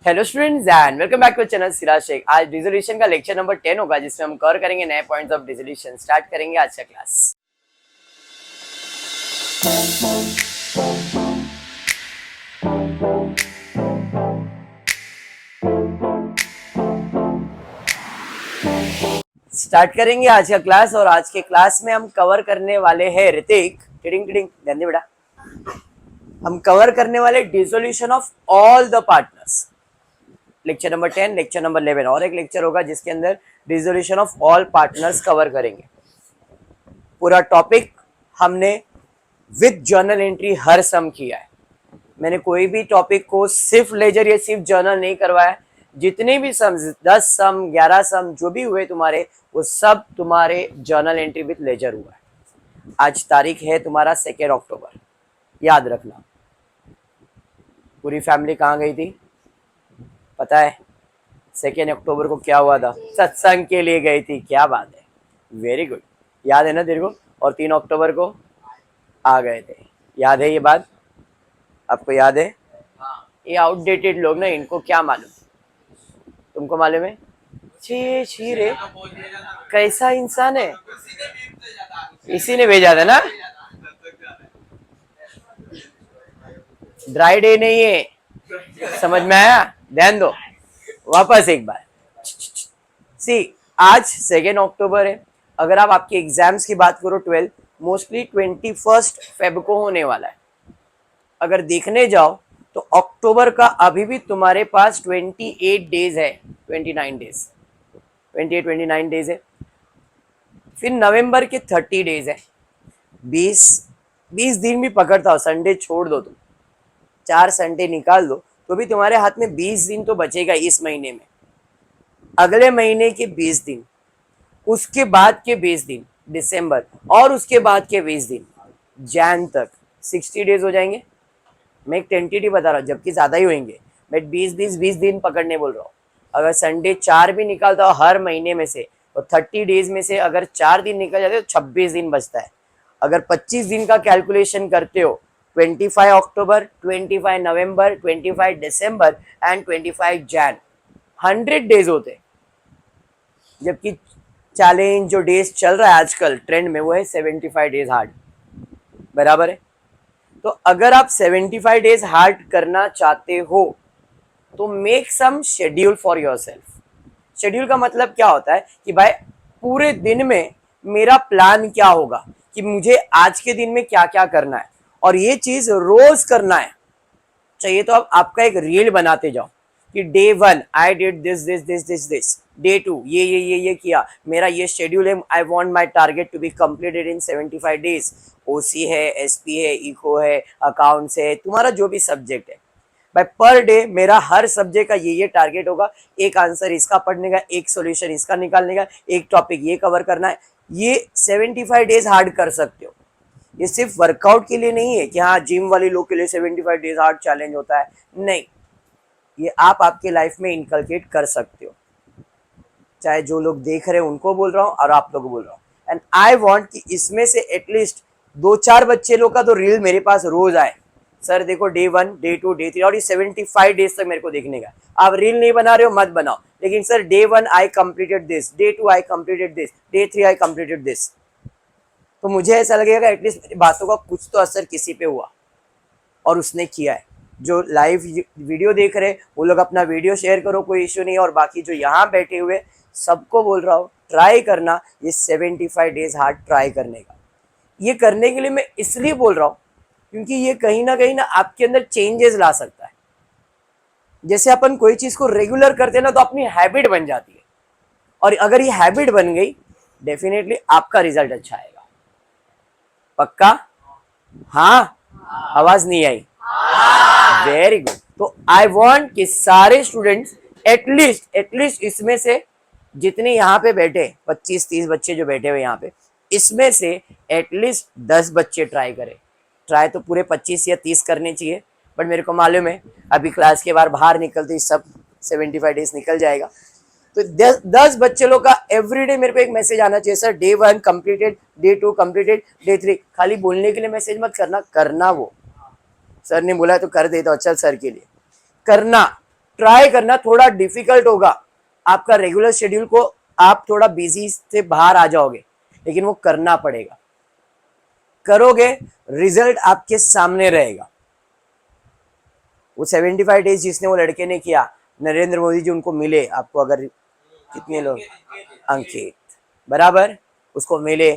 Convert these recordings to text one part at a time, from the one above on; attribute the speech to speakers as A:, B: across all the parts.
A: Hello students and welcome back to channel Siraj Shaikh. आज dissolution का lecture number 10 होगा जिसमें हम कवर करेंगे नए पॉइंट्स ऑफ डिसोल्यूशन। स्टार्ट करेंगे आज का क्लास। स्टार्ट करेंगे आज का क्लास और आज के क्लास में हम कवर करने वाले हैं ऋतिक टिडिंग टिडिंग ध्यान दे बेटा। हम कवर करने वाले dissolution of all the partners. Lecture number 10, lecture number 11 और एक लेक्चर होगा जिसके अंदर dissolution of all partners cover करेंगे। पूरा टॉपिक हमने विद जर्नल एंट्री हर सम किया है। मैंने कोई भी टॉपिक को सिर्फ लेजर या सिर्फ जर्नल नहीं करवाया। जितने भी सम 10 सम 11 सम जो भी हुए तुम्हारे, वो सब तुम्हारे जर्नल एंट्री विद लेजर हुआ है। आज तारीख है तुम्हारा 2 अक्टूबर, याद रखना। पूरी फैमिली कहाँ गई थी पता है? 2 अक्टूबर को क्या हुआ था? सत्संग के लिए गई थी। क्या बात है, वेरी गुड, याद है ना तेरे को? और 3 अक्टूबर को आ गए थे, याद है ये बात? आपको याद है? ये आउटडेटेड लोग ना, इनको क्या मालूम। तुमको मालूम है? छी छी रे, कैसा इंसान है, इसी ने भेजा था ना। ड्राई डे नहीं है, समझ में आया? ध्यान दो वापस एक बार। सी, आज 2 अक्टूबर है। अगर आप आपके एग्जाम्स की बात करो 12, मोस्टली 21 फेब को होने वाला है। अगर देखने जाओ तो अक्टूबर का अभी भी तुम्हारे पास 28 डेज है, 29 डेज, 29 डेज है। फिर नवंबर के 30 डेज है। 20 दिन भी पकड़ता हो, संडे छोड़ दो तुम, 4 संडे निकाल दो तो भी तुम्हारे हाथ में 20 दिन तो बचेगा इस महीने में। अगले महीने के 20 दिन, उसके बाद के 20 दिन दिसंबर, और उसके बाद के 20 दिन जैन तक 60 डेज हो जाएंगे। मैं एक टेंटेटिव बता रहा हूँ, जबकि ज्यादा ही होंगे। मैं 20 दिन पकड़ने बोल रहा हूँ। अगर संडे 4 भी निकालता हो हर महीने में से, तो 30 डेज में से अगर 4 दिन निकल जाते तो 26 दिन बचता है। अगर 25 दिन का कैलकुलेशन करते हो, 25 अक्टूबर, 25 नवंबर, 25 दिसंबर एंड 25 जैन, 100 डेज होते। जबकि चैलेंज जो डेज चल रहा है आजकल ट्रेंड में, वो है 75 डेज हार्ड, बराबर है? तो अगर आप 75 डेज हार्ड करना चाहते हो तो make some schedule for yourself. Schedule का मतलब क्या होता है कि भाई पूरे दिन में मेरा प्लान क्या होगा, कि मुझे आज के दिन में क्या क्या करना है, और ये चीज रोज करना है। चाहिए तो अब आपका एक रील बनाते जाओ कि day 1 I did this this this this this, day 2 ये किया, मेरा ये शेड्यूल है। I want my target to be completed in 75 days. OC है, एसपी है, इको है, अकाउंट्स है, तुम्हारा जो भी सब्जेक्ट है भाई, पर डे मेरा हर सब्जेक्ट का ये टारगेट होगा। एक आंसर इसका पढ़ने का, एक सॉल्यूशन इसका निकालने का, एक टॉपिक ये कवर करना है। ये 75 डेज हार्ड कर सकते हो। ये सिर्फ वर्कआउट के लिए नहीं है कि हाँ जिम वाले लोग के लिए 75 डेज हार्ड चैलेंज होता है, नहीं। ये आप आपके लाइफ में इनकलकेट कर सकते हो। चाहे जो लोग देख रहे हैं उनको बोल रहा हूँ और आप लोग को बोल रहा हूँ। एंड आई वांट कि इसमें से एटलीस्ट 2-4 बच्चे लोग का तो रील मेरे पास रोज आए। सर देखो डे 1, डे 2, डे 3, और ये 75 डेज तक मेरे को देखने का। आप रील नहीं बना रहे हो मत बनाओ, लेकिन sir day 1 I completed this, day 2 I completed this, day 3 I completed this. तो मुझे ऐसा लगेगा एटलीस्ट मेरी बातों का कुछ तो असर किसी पे हुआ और उसने किया है। जो लाइव वीडियो देख रहे वो लोग अपना वीडियो शेयर करो, कोई इश्यू नहीं। और बाकी जो यहाँ बैठे हुए सबको बोल रहा हूँ, ट्राई करना ये 75 डेज हार्ड ट्राई करने का। ये करने के लिए मैं इसलिए बोल रहा हूँ क्योंकि ये कहीं ना आपके अंदर चेंजेस ला सकता है। जैसे अपन कोई चीज को रेगुलर करते हैं ना, तो अपनी हैबिट बन जाती है, और अगर ये हैबिट बन गई डेफिनेटली आपका रिजल्ट अच्छा आएगा। पक्का? हाँ, आवाज नहीं आई? Very good. तो आई वांट कि सारे स्टूडेंट्स एटलीस्ट इसमें से जितने यहाँ पे बैठे 25-30 बच्चे जो बैठे हुए यहाँ पे, इसमें से एटलीस्ट 10 बच्चे ट्राई करें। ट्राई तो पूरे 25 या 30 करने चाहिए, बट मेरे को मालूम है अभी क्लास के बाहर निकलते सब 75 डेज निकल जाएगा। तो 10 बच्चे लोग का एवरीडे मेरे को एक मैसेज आना चाहिए, sir day 1 completed, day 2 completed, day 3। खाली बोलने के लिए मैसेज मत करना, करना वो सर ने बोला तो कर देता हूँ, चल सर के लिए करना। ट्राई करना, थोड़ा डिफिकल्ट होगा, आपका रेगुलर शेड्यूल को आप थोड़ा बिजी से बाहर आ जाओगे, लेकिन वो करना पड़ेगा। करोगे, रिजल्ट आपके सामने रहेगा। वो 75 डेज जिसने वो लड़के ने किया, नरेंद्र मोदी जी उनको मिले, आपको अगर कितने लोग, अंकित बराबर, उसको मिले,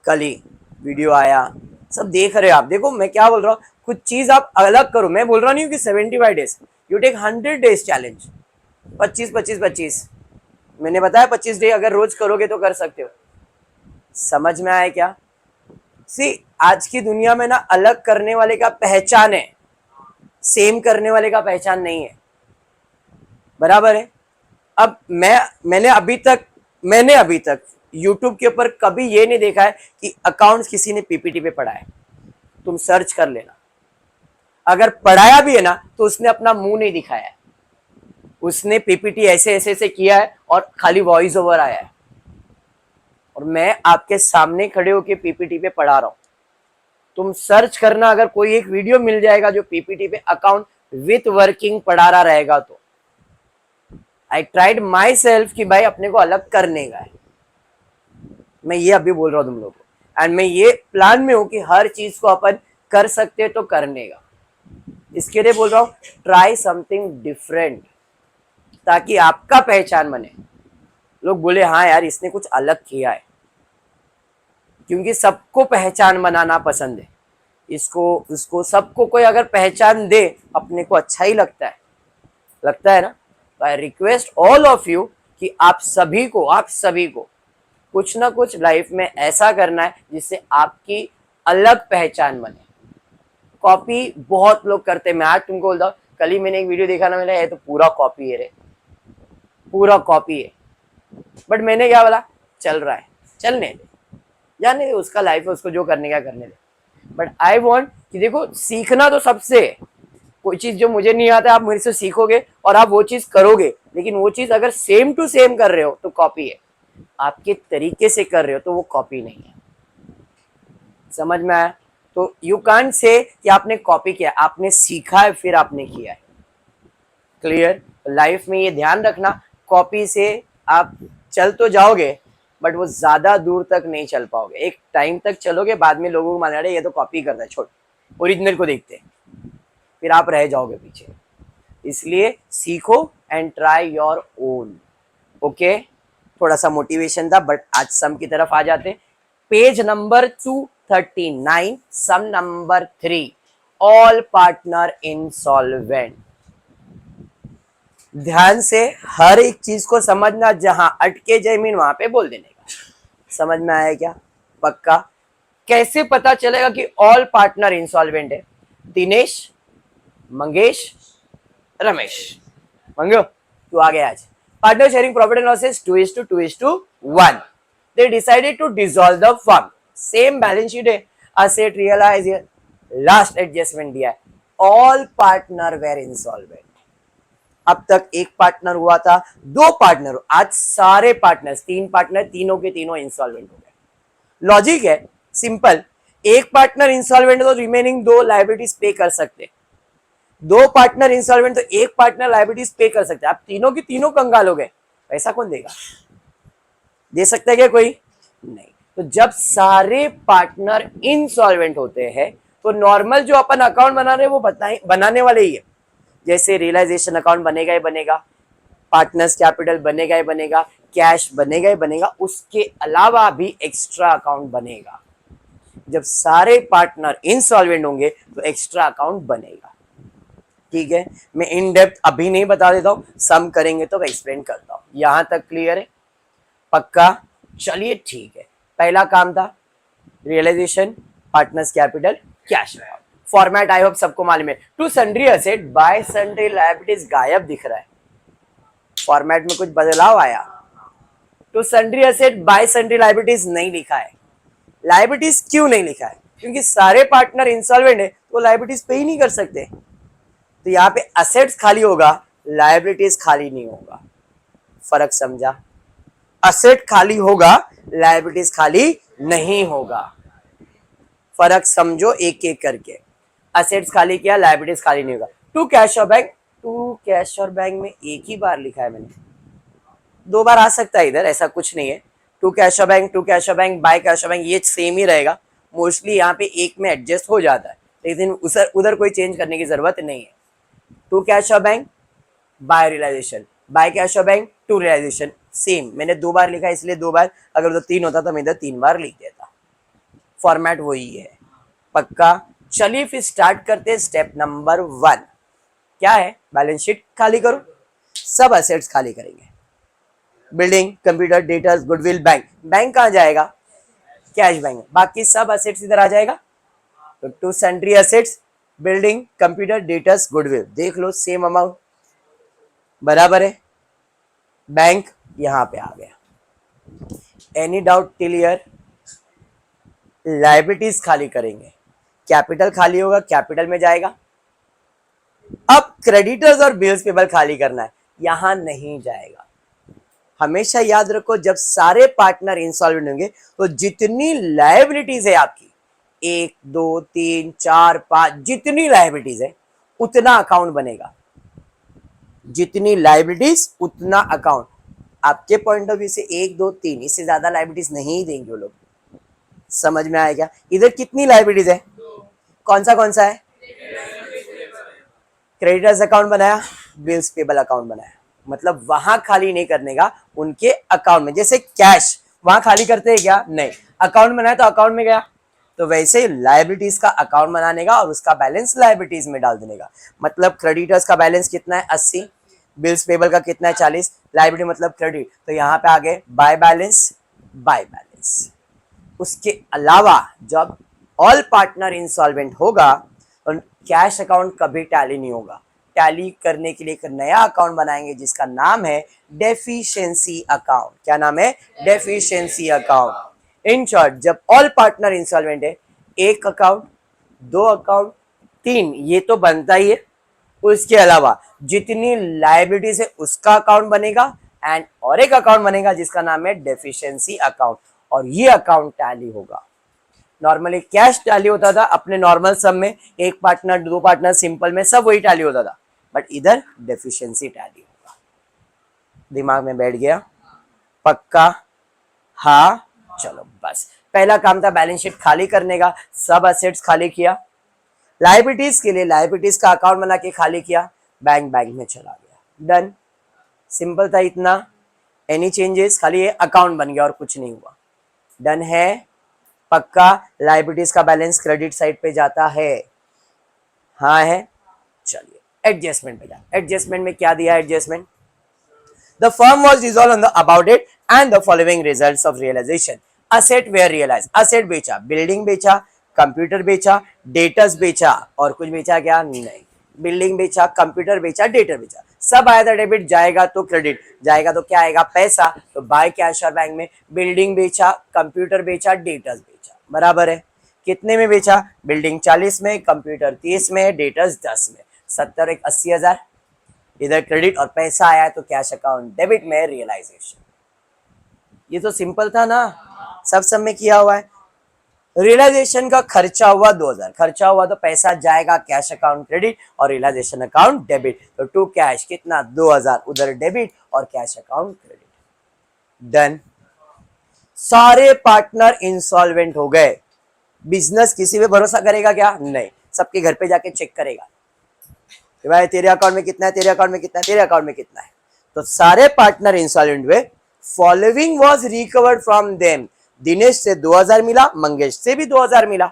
A: कल ही वीडियो आया, सब देख रहे हो आप। देखो मैं क्या बोल रहा हूँ, कुछ चीज आप अलग करो। मैं बोल रहा नहीं हूँ कि 75 days, you take 100 days challenge, 25-25-25, मैंने बताया 25 डे अगर रोज करोगे तो कर सकते हो। समझ में आया क्या? सी, आज की दुनिया में ना अलग करने वाले का पहचान है, सेम करने वाले का पहचान नहीं है, बराबर है। अब मैंने अभी तक YouTube के ऊपर कभी ये नहीं देखा है कि अकाउंट्स किसी ने पीपीटी पे पढ़ा है। तुम सर्च कर लेना, अगर पढ़ाया भी है ना तो उसने अपना मुंह नहीं दिखाया है, उसने पीपीटी ऐसे ऐसे ऐसे किया है और खाली वॉइस ओवर आया है, और मैं आपके सामने खड़े होके पीपीटी पे पढ़ा रहा हूं। तुम सर्च करना, अगर कोई एक वीडियो मिल जाएगा जो पीपीटी पे अकाउंट विथ वर्किंग पढ़ा रहा रहेगा तो आई ट्राइड माई सेल्फ कि भाई अपने को अलग करने का है। मैं ये अभी बोल रहा हूं तुम लोगों को, एंड मैं ये प्लान में हूं कि हर चीज को अपन कर सकते तो करने का। इसके लिए बोल रहा हूं, ट्राई समथिंग डिफरेंट, ताकि आपका पहचान बने, लोग बोले हाँ यार इसने कुछ अलग किया है। क्योंकि सबको पहचान बनाना पसंद है, इसको उसको सबको कोई अगर पहचान दे अपने को अच्छा ही लगता है ना। तो I request all of you कि आप सभी को कुछ ना कुछ लाइफ में ऐसा करना है जिससे आपकी अलग पहचान बने। कॉपी बहुत लोग करते हैं, मैं आज तुमको बोलता हूँ, कल ही मैंने एक वीडियो देखा ना, मैंने ये तो पूरा कॉपी है रे, पूरा कॉपी है। बट मैंने क्या बोला, चल रहा है, चलने दे, जाने दे, उसका लाइफ है, उसको जो करने का करने दे। बट आई वॉन्ट कि देखो, सीखना तो सबसे है। कोई चीज जो मुझे नहीं आता आप मेरे से सीखोगे और आप वो चीज करोगे, लेकिन वो चीज अगर सेम टू सेम कर रहे हो तो कॉपी है, आपके तरीके से कर रहे हो तो वो कॉपी नहीं है। समझ में आया? तो यू कांट से कि आपने कॉपी किया, आपने सीखा है फिर आपने किया है। क्लियर? लाइफ में ये ध्यान रखना, कॉपी से आप चल तो जाओगे बट वो ज्यादा दूर तक नहीं चल पाओगे। एक टाइम तक चलोगे, बाद में लोगों को मान रहे ये तो कॉपी करता है, छोड़, ओरिजिनल को देखते हैं, फिर आप रह जाओगे पीछे। इसलिए सीखो and try your own. Okay, थोड़ा सा मोटिवेशन था, बट आज सम की तरफ आ जाते हैं। पेज नंबर 239, सम नंबर 3, ऑल पार्टनर इंसॉल्वेंट। ध्यान से हर एक चीज को समझना, जहां अटके जमीन वहां पे बोल देने का। समझ में आया क्या? पक्का? कैसे पता चलेगा कि ऑल पार्टनर इंसॉल्वेंट है? दिनेश, मंगेश, रमेश, मंगो तू आ गया आज। Partner sharing profit and losses 2:1. They decided to dissolve the firm. Same balance sheet है, asset realize है, last adjustment दिया है, all partner were insolvent. अब तक एक पार्टनर हुआ था, दो पार्टनर, आज सारे पार्टनर्स, तीन पार्टनर, तीनों के तीनों इंसॉल्वेंट हो गए। लॉजिक है सिंपल, एक पार्टनर इंसॉल्वेंट तो रिमेनिंग दो लायबिलिटीज पे कर सकते, दो पार्टनर इंसॉल्वेंट तो एक पार्टनर लायबिलिटीज पे कर सकते। आप तीनों की तीनों कंगाल हो गए, पैसा कौन देगा? दे सकता है क्या कोई? नहीं। तो जब सारे पार्टनर इंसॉल्वेंट होते हैं तो नॉर्मल जो अपन अकाउंट बना रहे हैं वो बनाने वाले ही है। जैसे रियलाइजेशन अकाउंट बनेगा ही बनेगा, पार्टनर्स कैपिटल बनेगा ही बनेगा, कैश बनेगा ही बनेगा, उसके अलावा भी एक्स्ट्रा अकाउंट बनेगा। जब सारे पार्टनर इंसॉल्वेंट होंगे तो एक्स्ट्रा अकाउंट बनेगा। ठीक है, मैं इन डेप्थ अभी नहीं बता देता हूं, सम करेंगे तो एक्सप्लेन करता हूं। यहां तक क्लियर है? पक्का? चलिए ठीक है। पहला काम था realisation, partners capital, cash account. Format I hope सबको मालूम है। To sundry asset by sundry liabilities गायब दिख रहा है, फॉर्मेट में कुछ बदलाव आया। To sundry asset by sundry liabilities नहीं लिखा है। लायबिलिटीज क्यों नहीं लिखा है? क्योंकि सारे पार्टनर इंसॉल्वेंट है तो लायबिलिटीज पे ही नहीं कर सकते। तो यहाँ पे असेट्स खाली होगा, लायबिलिटीज खाली नहीं होगा। फर्क समझा? असेट खाली होगा, लायबिलिटीज खाली नहीं होगा। फर्क समझो एक एक करके। असेट्स खाली किया, लायबिलिटीज खाली नहीं होगा। To cash bank, to cash और बैंक में एक ही बार लिखा है मैंने, 2 बार आ सकता है इधर, ऐसा कुछ नहीं है। टू कैश और बैंक, टू कैश और बैंक, बाय कैश और बैंक, ये सेम ही रहेगा। मोस्टली यहाँ पे एक में एडजस्ट हो जाता है, लेकिन उधर कोई चेंज करने की जरूरत नहीं है। टू कैश और bank, by realisation, by cash और बैंक, टू रियलाइजेशन, सेम। मैंने 2 बार लिखा है इसलिए 2 बार, अगर उधर 3 होता तो मैं इधर 3 बार लिख देता। फॉर्मेट वही है, पक्का। चलिए फिर स्टार्ट करते हैं स्टेप नंबर 1। क्या है? बैलेंस शीट खाली करो, सब एसेट्स खाली करेंगे। Building, computer, debtors, goodwill, bank. Bank कहाँ जाएगा? Cash bank. बाकी सब एसेट्स इधर आ जाएगा। तो to sundry assets, building, computer, debtors, goodwill, देख लो सेम अमाउंट बराबर है। बैंक यहां पे आ गया। Any doubt till here? Liabilities खाली करेंगे, कैपिटल खाली होगा, कैपिटल में जाएगा। अब क्रेडिटर्स और बिल्स पेबल खाली करना है, यहां नहीं जाएगा। हमेशा याद रखो, जब सारे पार्टनर इंसॉल्वेंट होंगे तो जितनी लायबिलिटीज है आपकी, 1 2 3 4 5, जितनी लायबिलिटीज है उतना अकाउंट बनेगा। जितनी लायबिलिटीज उतना अकाउंट। आपके पॉइंट ऑफ व्यू से 1 2 3, इससे ज्यादा लायबिलिटीज नहीं देंगे वो लोग। समझ में आएगा? इधर कितनी लायबिलिटीज है? कौन सा है? क्रेडिटर्स अकाउंट बनाया, बिल्स पेबल अकाउंट बनाया, मतलब वहां खाली नहीं करने का, उनके अकाउंट में। जैसे कैश वहां खाली करते हैं क्या? नहीं। अकाउंट बनाया तो अकाउंट में गया, तो वैसे ही लायबिलिटीज का अकाउंट बनाने का और उसका बैलेंस लायबिलिटीज में डाल देने का। मतलब क्रेडिटर्स का बैलेंस कितना है? 80, बिल्स पेबल का कितना है? 40, लायबिलिटी मतलब क्रेडिट, तो यहाँ पे आ गए बाय बैलेंस। उसके अलावा जब ऑल पार्टनर इंसॉल्वेंट होगा और कैश अकाउंट कभी टैली नहीं होगा। टैली करने के लिए एक नया अकाउंट बनाएंगे जिसका नाम है डेफिशिएंसी अकाउंट। क्या नाम है? Deficiency account. इन शॉर्ट, जब ऑल पार्टनर इंसॉल्वेंट है, 1 अकाउंट, 2 अकाउंट, 3, ये तो बनता ही है। उसके अलावा जितनी लायबिलिटीज है उसका अकाउंट बनेगा, एंड और एक अकाउंट बनेगा जिसका नाम है डेफिशिएंसी अकाउंट, और ये अकाउंट टैली होगा। नॉर्मली कैश टैली होता था अपने नॉर्मल सम में, 1 पार्टनर 2 पार्टनर सिंपल में सब वही टैली होता था, बट इधर डेफिशिएंसी टैली होगा। दिमाग में बैठ गया? पक्का? हाँ, चलो बस। पहला काम था बैलेंस शीट खाली करने का, सब एसेट्स खाली किया। लायबिलिटीज के लिए लायबिलिटीज का अकाउंट बना के खाली किया, बैंक में चला गया। डन, सिंपल था इतना। Any changes? खाली ये अकाउंट बन गया और कुछ नहीं हुआ। डन है? पक्का? लायबिलिटीज का बैलेंस क्रेडिट साइड पे जाता है? हाँ है। चलिए एडजस्टमेंट पे जाए। एडजस्टमेंट में क्या दिया? Adjustment, the firm was dissolved on the about it and the following results of realisation. Asset were realise, asset बेचा, बिल्डिंग बेचा, कंप्यूटर बेचा, डेटर्स बेचा, और कुछ बेचा क्या? नहीं। बिल्डिंग बेचा, कंप्यूटर बेचा, डेटर बेचा, सब आया था डेबिट। जाएगा तो क्रेडिट, जाएगा तो क्या आएगा? पैसा। तो बाय कैश और बैंक में बिल्डिंग बेचा, कंप्यूटर बेचा, डेटर्स बेचा, बराबर है। कितने में बेचा? बिल्डिंग 40 में, कंप्यूटर 30 में, डेटर्स 10 में, 70 एक 80,000। इधर क्रेडिट और पैसा आया तो कैश अकाउंट डेबिट में रियलाइजेशन। ये तो सिंपल था ना, सब में किया हुआ है। रियलाइजेशन का खर्चा हुआ 2000, खर्चा हुआ तो पैसा जाएगा कैश अकाउंट क्रेडिट और रियलाइजेशन अकाउंट डेबिट। तो टू कैश कितना? 2000, उधर डेबिट और कैश अकाउंट क्रेडिट। डन। सारे पार्टनर इंसॉल्वेंट हो गए। बिजनेस किसी पे भरोसा करेगा क्या? नहीं। सबके घर पे जाके चेक करेगा कि भाई तेरे अकाउंट में कितना है, तेरे अकाउंट में कितना है, तेरे अकाउंट में कितना है। तो सारे पार्टनर इंसॉल्वेंट हुए। Following was recovered from them. Dinesh से 2000 मिला, मंगेश से भी 2000 मिला।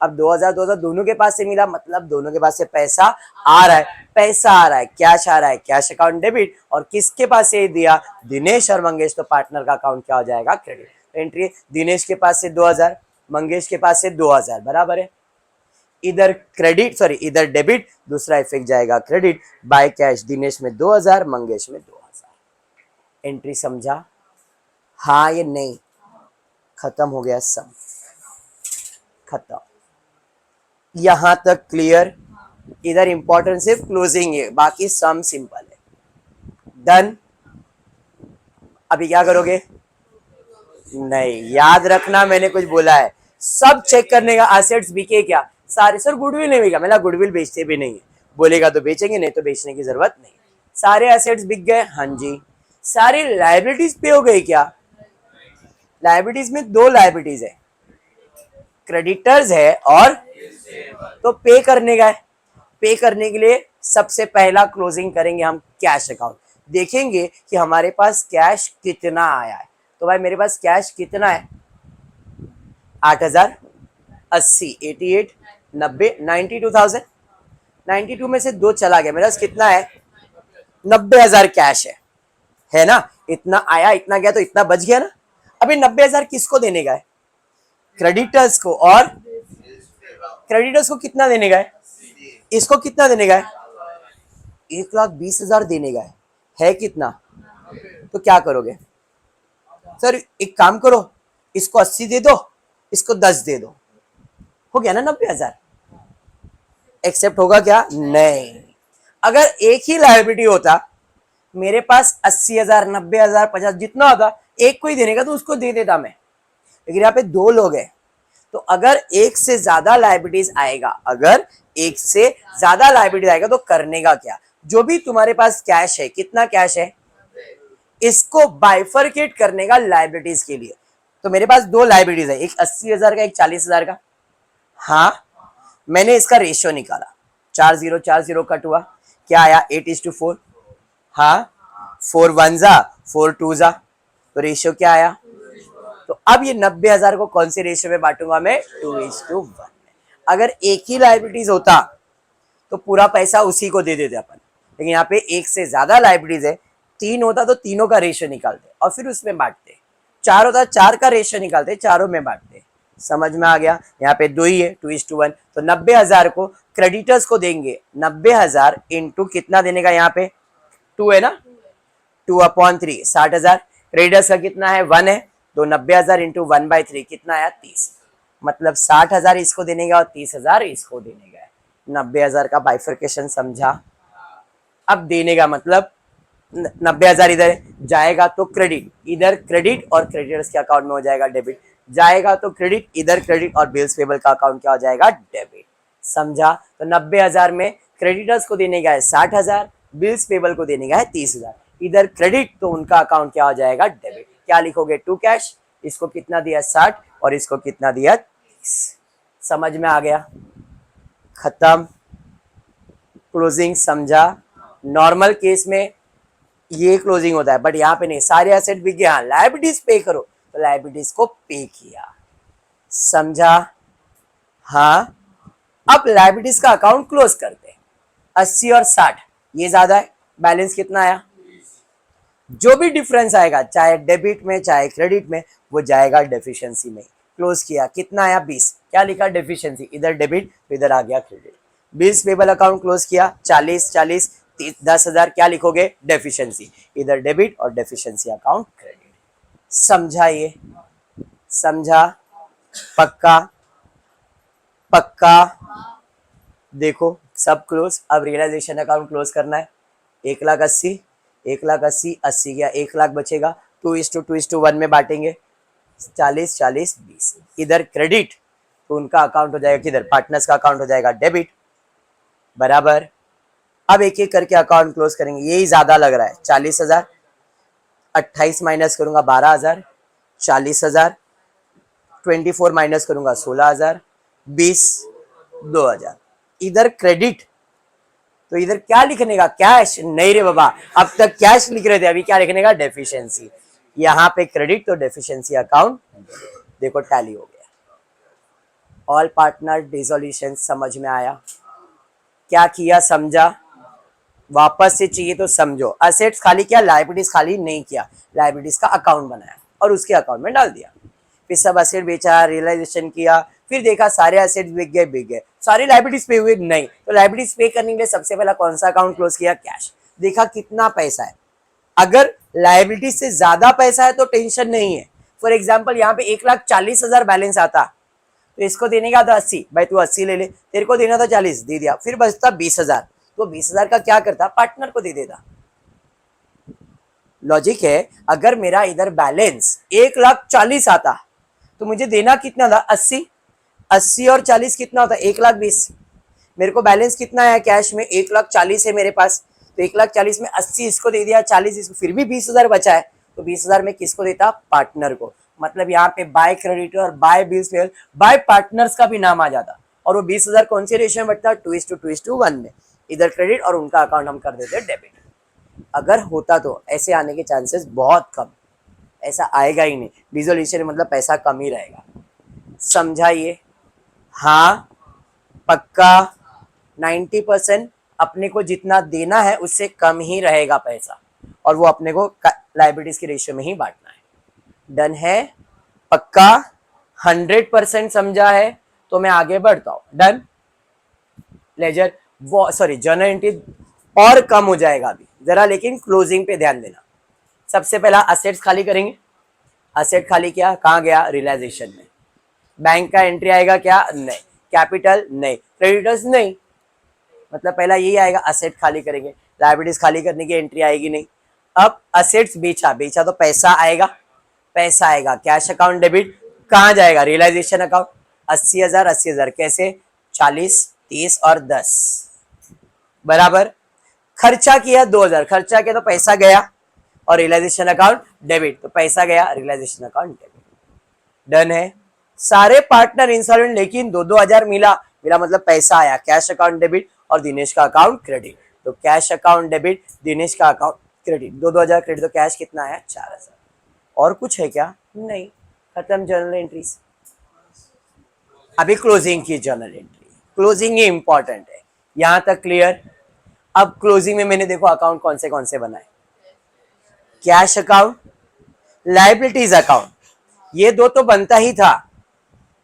A: अब 2000 दोनों के पास से मिला, मतलब दोनों के पास से पैसा आ रहा है। पैसा आ रहा है, कैश आ रहा है, कैश अकाउंट डेबिट। और किसके पास से दिया? दिनेश और मंगेश। तो पार्टनर का अकाउंट क्या हो जाएगा? क्रेडिट। एंट्री, दिनेश के पास से 2000, मंगेश के पास से 2000, बराबर है। इधर क्रेडिट, सॉरी इधर डेबिट, दूसरा इफेक्ट जाएगा क्रेडिट। बाय कैश दिनेश में 2000, मंगेश में 2000। एंट्री समझा? हाँ ये नहीं? खत्म हो गया सब, खत्म। यहां तक क्लियर? इधर इंपॉर्टेंट सिर्फ क्लोजिंग है, बाकी सम सिंपल है। डन। अभी क्या करोगे? नहीं, याद रखना मैंने कुछ बोला है, सब चेक करने का। एसेट्स बिके क्या? सारे। सर गुडविल नहीं बिका, मैंने गुडविल बेचते भी नहीं है। बोलेगा तो बेचेंगे, नहीं तो बेचने की जरूरत नहीं। सारे एसेट्स बिक गए, हाँ जी। सारी लाइबिलिटीज पे हो गई क्या? लाइबिलिटीज में दो लाइबिलिटीज है, क्रेडिटर्स है और तो पे करने का है। पे करने के लिए सबसे पहला क्लोजिंग करेंगे हम कैश अकाउंट, देखेंगे कि हमारे पास कैश कितना आया है। तो भाई मेरे पास कैश कितना है? 8,000, 80, 88, 90, 92,000। 92 में से 2 चला गया, मेरे पास कितना है? 90,000 कैश है ना? इतना आया, इतना गया, तो इतना बच गया ना। अभी 90,000 किसको देने का है? क्रेडिटर्स को। और क्रेडिटर्स को कितना देने का है? इसको कितना देने का है? 1,20,000 देने का है कितना? तो क्या करोगे सर? एक काम करो, इसको 80 दे दो, इसको 10 दे दो, हो गया ना 90,000। एक्सेप्ट होगा क्या? नहीं। अगर एक ही लायबिलिटी होता, मेरे पास 80,000, 90,000, 50 जितना होता, एक को ही देने का तो उसको दे देता मैं। लेकिन यहाँ पे 2 लोग हैं, तो अगर एक से ज्यादा लायबिलिटीज आएगा, अगर एक से ज्यादा लायबिलिटीज आएगा तो करने का क्या? जो भी तुम्हारे पास कैश है, कितना कैश है, इसको बाइफरकेट करने का लायबिलिटीज के लिए। तो मेरे पास 2 लायबिलिटीज है, एक 80,000 का, एक 40,000 का। हाँ, मैंने इसका रेशियो निकाला, 4040 कट हुआ, क्या आया? 8:4। हाँ, 4 1 जा, 4 2 जा, तो रेशियो क्या आया? तो अब ये 90,000 को कौन से रेशियो में बांटूंगा मैं? 2:1 में। अगर एक ही लायबिलिटीज होता तो पूरा पैसा उसी को दे देते अपन, लेकिन यहाँ पे एक से ज्यादा लायबिलिटीज है, 3 होता तो तीनों का रेशियो निकालते और फिर उसमें बांटते, 4 होता 4 का रेशियो निकालते, चारों में बांटते। समझ में आ गया? यहाँ पे 2 ही है, 2:1। तो 90,000 को क्रेडिटर्स को देंगे, 90,000 इंटू कितना देने का? यहाँ पे 2 है ना, 2/3, 60,000। क्रेडिटर्स का कितना है? 1 है, तो 90,000 इंटू 1/3 कितना आया? 30। मतलब 60,000 इसको देने का और 30,000 इसको देने का है। 90,000 का बाइफर्केशन समझा? अब देने का मतलब 90,000 इधर जाएगा तो क्रेडिट, इधर क्रेडिट और क्रेडिटर्स के अकाउंट में हो जाएगा डेबिट, जाएगा तो क्रेडिट, इधर क्रेडिट और बिल्स पेबल का अकाउंट क्या हो जाएगा? डेबिट। समझा? तो 90,000 में क्रेडिटर्स को देने का है 60,000, बिल्स पेबल को देने का है 30,000, इधर क्रेडिट, तो उनका अकाउंट क्या हो जाएगा? डेबिट। क्या लिखोगे? To cash. इसको कितना दिया? 60 और इसको कितना दिया? 30। समझ में आ गया? खत्म। क्लोजिंग समझा? नॉर्मल केस में ये क्लोजिंग होता है, बट यहाँ पे नहीं, सारे एसेट बिक गया, लायबिलिटीज पे करो, तो लायबिलिटीज को पे किया। समझा? हाँ। अब लायबिलिटीज का अकाउंट क्लोज करते हैं। 80 और 60 ये ज्यादा है, बैलेंस कितना आया? जो भी डिफरेंस आएगा, चाहे डेबिट में चाहे क्रेडिट में, वो जाएगा डेफिशिएंसी में। क्लोज किया, कितना आया? 20। क्या लिखा? डेफिशिएंसी, इधर डेबिट तो इधर आ गया credit. Bills payable account close किया, 40 10,000, क्या लिखोगे? डेफिशिएंसी, इधर डेबिट और डेफिशिएंसी अकाउंट क्रेडिट। समझा? ये समझा? पक्का? पक्का? देखो सब क्लोज। अब रियलाइजेशन अकाउंट क्लोज करना है। 1,80,000, 1,80,000, 80 गया, 1,00,000 बचेगा, 2:1 में बांटेंगे, 40 40 20। इधर क्रेडिट, तो उनका अकाउंट हो जाएगा किधर? पार्टनर्स का अकाउंट हो जाएगा डेबिट। बराबर। अब एक एक करके अकाउंट क्लोज करेंगे, यही ज्यादा लग रहा है। 40,000, 28 माइनस करूंगा 12,000, 40,000, 24 माइनस करूंगा 16,000, 20, 2,000। इधर क्रेडिट, तो इधर क्या लिखने का? कैश नहीं रे बाबा, अब तक कैश लिख रहे थे, अभी क्या लिखने का? डेफिशिएंसी। यहाँ पे क्रेडिट तो डेफिशिएंसी अकाउंट। देखो टैली हो गया। ऑल पार्टनर डिसोल्यूशन समझ में आया? क्या किया? समझा? वापस से चाहिए तो समझो। असेट्स खाली किया, लायबिलिटीज खाली नहीं किया, लायबिलिटीज का अकाउंट बनाया और उसके अकाउंट में डाल दिया। फिर सब असेट बेचा, रियलाइजेशन किया, फिर देखा सारे असेट्स बिक गए, सारी लायबिलिटीज पे हुए नहीं, तो लायबिलिटीज पे करने के लिए सबसे पहला कौन सा अकाउंट क्लोज किया? कैश। देखा कितना पैसा है। अगर लायबिलिटीज से ज्यादा पैसा है तो टेंशन नहीं है। फॉर एग्जाम्पल यहाँ पे 1,40,000 बैलेंस आता, तो इसको देने का था 80, भाई तू 80 ले ले, तेरे को देना था 40, दे दिया, फिर बचता 20,000, तो 20,000 का क्या करता? पार्टनर को दे देता। लॉजिक है। अगर मेरा इधर बैलेंस 1,40,000 आता तो मुझे देना कितना था? 80। 80 और 40 कितना होता है? 1,20,000। मेरे को बैलेंस कितना है कैश में, 1,40,000 है मेरे पास, तो 1,40,000 में 80 इसको दे दिया, 40 इसको, फिर भी 20,000 बचा है, तो 20,000 में किसको देता, पार्टनर को। मतलब यहाँ पे बाय क्रेडिटर और by bills payable, by partners का भी नाम आ जाता, और वो 20,000 कौन सी रेशियो में बटता, 2:1 में, इधर क्रेडिट और उनका अकाउंट हम कर देते डेबिट। अगर होता तो ऐसे आने के चांसेस बहुत कम, ऐसा आएगा ही नहीं, विजुअलाइजेशन मतलब पैसा कम ही रहेगा। समझाइए, हाँ पक्का। 90% अपने को जितना देना है उससे कम ही रहेगा पैसा, और वो अपने को लाइबिलिटीज के रेशियो में ही बांटना है। डन है, पक्का, 100% समझा है, तो मैं आगे बढ़ता हूं। Done. Ledger sorry journal entry और कम हो जाएगा अभी जरा, लेकिन क्लोजिंग पे ध्यान देना। सबसे पहला असेट्स खाली करेंगे, असेट खाली किया, कहाँ गया, रियलाइजेशन में। बैंक का एंट्री आएगा क्या, नहीं। कैपिटल नहीं, क्रेडिटर्स नहीं, मतलब पहला यही आएगा, असेट खाली करेंगे, लायबिलिटीज खाली करने की एंट्री आएगी नहीं। अब असेट्स बेचा, बेचा तो पैसा आएगा, पैसा आएगा, कैश अकाउंट डेबिट, कहाँ जाएगा, रियलाइजेशन अकाउंट। 80,000 80,000 कैसे, 40 30 और 10 बराबर। खर्चा किया 2,000, खर्चा किया तो पैसा गया, और रियलाइजेशन अकाउंट डेबिट, तो पैसा गया, रियलाइजेशन अकाउंट डेबिट। डन है। सारे पार्टनर इंसॉल्वेंट, लेकिन 2,000 मिला, मिला मतलब पैसा आया, कैश अकाउंट डेबिट और दिनेश का अकाउंट क्रेडिट, तो कैश अकाउंट डेबिट, दिनेश का अकाउंट क्रेडिट, 2,000 क्रेडिट, तो कैश कितना आया, 4,000। और कुछ है क्या, नहीं, खत्म जर्नल एंट्रीज। अभी क्लोजिंग की जर्नल एंट्री, क्लोजिंग ही इंपॉर्टेंट है, यहां तक क्लियर। अब क्लोजिंग में मैंने देखो अकाउंट कौन से बनाए, कैश अकाउंट, लाइबिलिटीज अकाउंट, ये दो तो बनता ही था,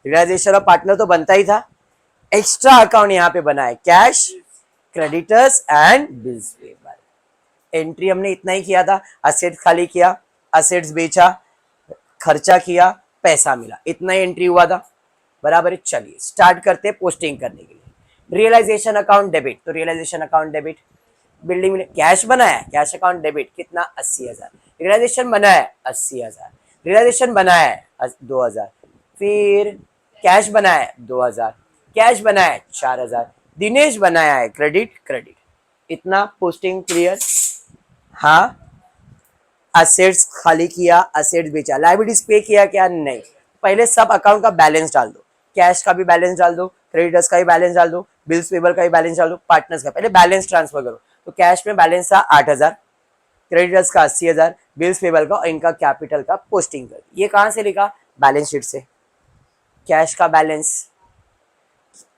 A: रियलाइजेशन और पार्टनर तो बनता ही था। एक्स्ट्रा अकाउंट यहां पे बना है, cash, creditors and bills payable. Entry हमने इतना ही किया था, असेट खाली किया, असेट्स बेचा, खर्चा किया, पैसा मिला, इतना ही एंट्री हुआ था, बराबर है। चलिए स्टार्ट करते हैं पोस्टिंग करने के लिए। रियलाइजेशन अकाउंट डेबिट, तो रियलाइजेशन अकाउंट डेबिट, बिल्डिंग में कैश बनाया, कैश अकाउंट डेबिट कितना, 80,000, रियलाइजेशन बनाया 80,000, रियलाइजेशन बनाया 2,000, फिर कैश बनाया 2,000, कैश बनाया 4,000, दिनेश बनाया है क्रेडिट, क्रेडिट, इतना पोस्टिंग क्लियर। हाँ, असेट्स खाली किया, असेट्स बेचा, लायबिलिटीज पे किया क्या, नहीं। पहले सब अकाउंट का बैलेंस डाल दो, कैश का भी बैलेंस डाल दो, क्रेडिटर्स का भी बैलेंस डाल दो, बिल्स पेबल का भी बैलेंस डाल दो, पार्टनर्स का, पहले बैलेंस ट्रांसफर करो। तो कैश में बैलेंस था 8,000, क्रेडिटर्स का 80,000, बिल्स पेबल का और इनका कैपिटल का पोस्टिंग कर। ये कहां से लिखा, बैलेंस शीट से, कैश का बैलेंस,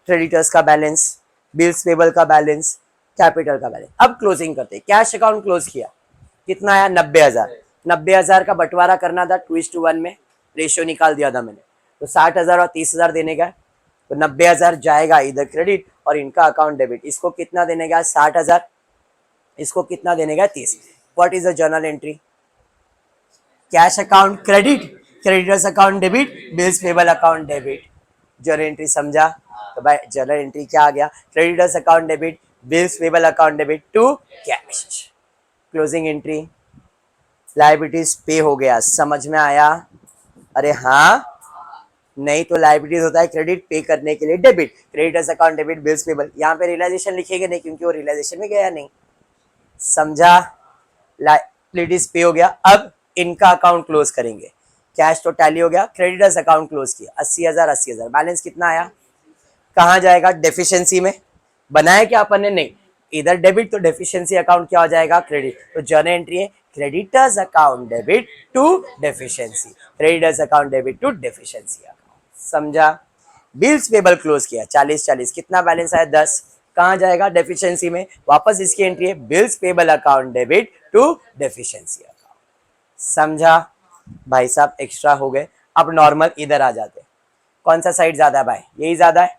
A: क्रेडिटर्स का बैलेंस, बिल्स पेबल का बैलेंस, कैपिटल का बैलेंस। अब क्लोजिंग करते हैं, कैश अकाउंट क्लोज किया, कितना आया, 90,000, 90,000 का बंटवारा करना था 2:1 में, रेशियो निकाल दिया था मैंने, तो 60,000 और 30,000 देने का, तो 90,000 जाएगा इधर क्रेडिट और इनका अकाउंट डेबिट, इसको कितना देने का, 60,000, इसको कितना देने का, 30। What is the journal entry, cash account credit, creditors account debit, bills payable account debit. Journal entry समझा, तो भाई जर्नल एंट्री क्या आ गया, creditors account debit, bills payable account debit to cash. Closing entry, liabilities pay हो गया, समझ में आया, अरे हाँ, नहीं तो लायबिलिटीज होता है क्रेडिट, पे करने के लिए debit, creditors account debit, bills payable, यहाँ पे रियलाइजेशन लिखेंगे नहीं क्योंकि वो रियलाइजेशन में गया नहीं, समझा। लायबिलिटीज पे हो गया, अब इनका अकाउंट क्लोज करेंगे, कैश तो टैली हो गया, क्रेडिटर्स अकाउंट क्लोज किया, 80,000 80,000, बैलेंस कितना आया, कहाँ जाएगा, डेफिशिएंसी में, बनाया क्या अपन ने, नहीं, इधर डेबिट तो डेफिशिएंसी अकाउंट क्या हो जाएगा, क्रेडिट, तो जर्नल एंट्री है creditors account debit to deficiency, creditors account debit to deficiency account, समझा। बिल्स पेबल क्लोज किया, 40 40, कितना बैलेंस आया, 10, कहाँ जाएगा, डेफिशिएंसी में, वापस इसकी एंट्री है bills payable account debit to deficiency account, समझा। भाई साहब एक्स्ट्रा हो गए, अब नॉर्मल इधर आ जाते, कौन सा साइड ज्यादा है भाई, यही ज्यादा है,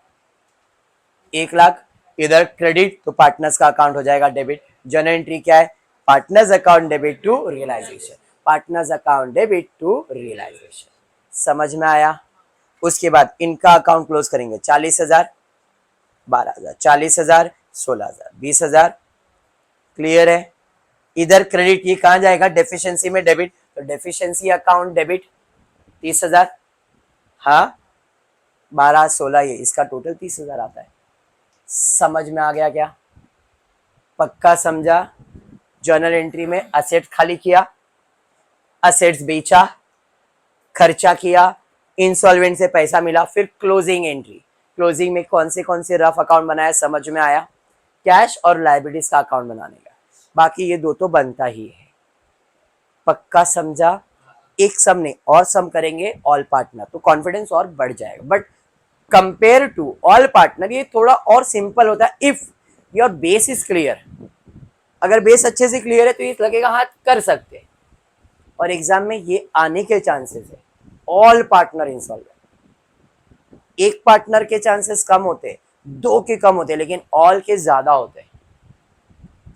A: 1,00,000, इधर क्रेडिट तो पार्टनर्स का अकाउंट हो जाएगा डेबिट, जर्नल एंट्री क्या है, partners account debit to realisation, partners account debit to realisation, समझ में आया। उसके बाद इनका अकाउंट क्लोज करेंगे, 40,000 12,000, 40,000 16,000, 20,000, क्लियर है। इधर क्रेडिट ये कहां जाएगा, डेफिशिएंसी में डेबिट, तो डेफिशिएंसी अकाउंट डेबिट 30,000, हाँ 12 16, ये इसका टोटल 30,000 आता है, समझ में आ गया क्या? पक्का समझा? जर्नल एंट्री में असेट खाली किया, असेट्स बेचा, खर्चा किया, इंसॉल्वेंट से पैसा मिला, फिर क्लोजिंग एंट्री। क्लोजिंग में कौन से रफ अकाउंट बनाया, समझ में आया? कैश और लायबिलिटीज का अकाउंट बनाने का। बाकी ये दो तो बनता ही है। पक्का समझा? एक सम नहीं, और सम करेंगे ऑल पार्टनर तो कॉन्फिडेंस और बढ़ जाएगा। But compare to all partner ये थोड़ा और सिंपल होता है if your base is clear. अगर बेस अच्छे से क्लियर है तो ये लगेगा हाँ कर सकते हैं, और एग्जाम में ये आने के चांसेस है। ऑल पार्टनर इंसॉल्वेंट, एक पार्टनर के चांसेस कम होते हैं, दो के कम होते हैं, लेकिन ऑल के ज्यादा होते हैं।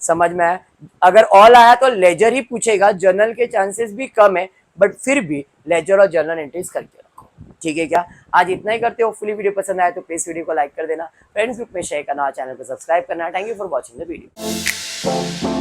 A: समझ में आया? अगर ऑल आया तो लेजर ही पूछेगा, जर्नल के चांसेस भी कम है, बट फिर भी लेजर और जर्नल एंट्रीज करके रखो। ठीक है क्या? आज इतना ही करते हो। फुली वीडियो पसंद आया तो प्लीज वीडियो को लाइक कर देना, फ्रेंड्स ग्रुप में शेयर करना, चैनल को सब्सक्राइब करना। Thank you for watching the video.